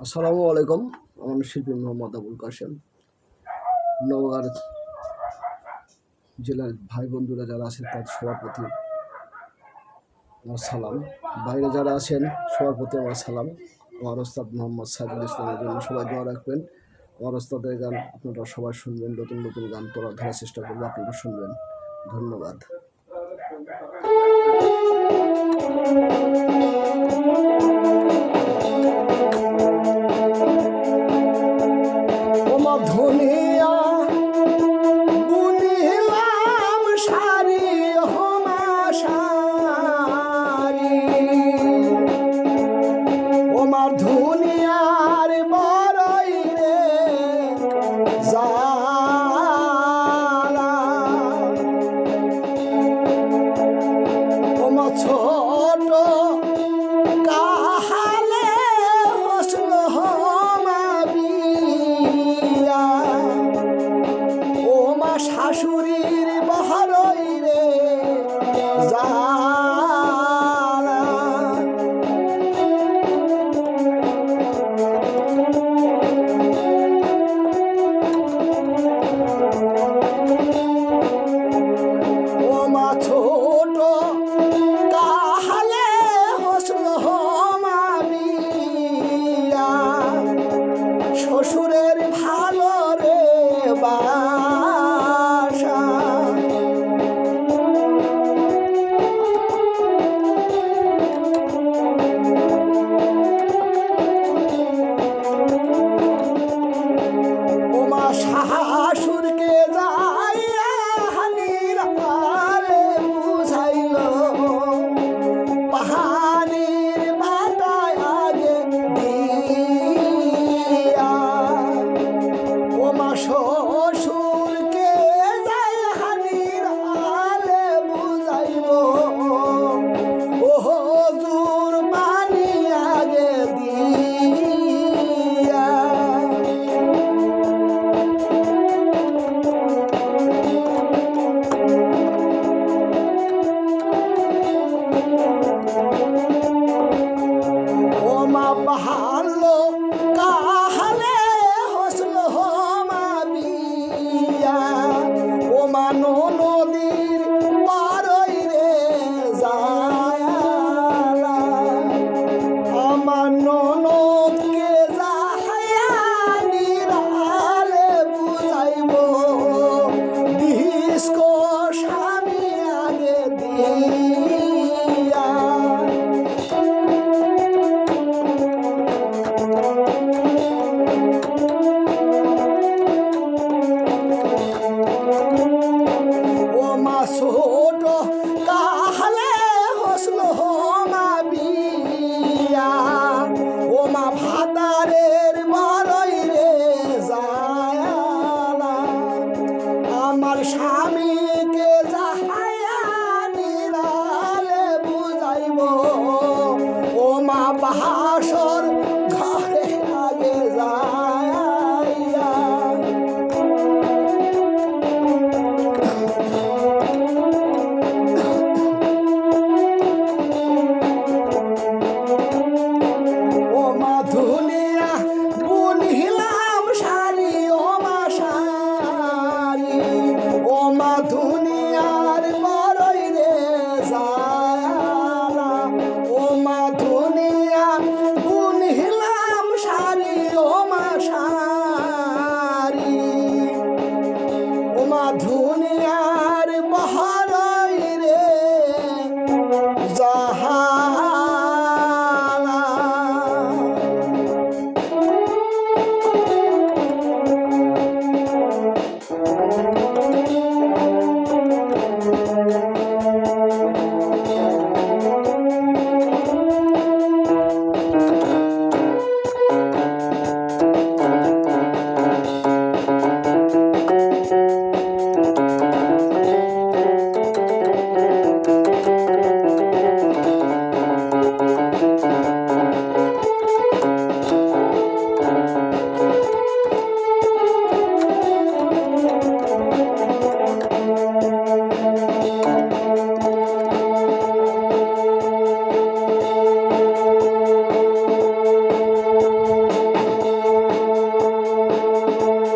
আসসালামু আলাইকুম। আমার শিল্পী মোহাম্মদ আবুল কাশেম। নওগাঁর জেলার ভাই বন্ধুরা যারা আছেন তার সবার প্রতি আমার সালাম। বাইরে যারা আছেন সবার প্রতি আমার সালাম। আমার ওস্তাদ মোহাম্মদ সাইদুল ইসলামের জন্য সবাই দোয়া রাখবেন। আমার ওস্তাদের গান আপনারা সবাই শুনবেন, নতুন নতুন গান তোলা ধরার চেষ্টা করবো, আপনারা শুনবেন। ধন্যবাদ। ধনিয়া বুনিলাম সারি হোমা সারি, ওমার ধনিয়ার বড়ই রে জালা, ওমা ছোট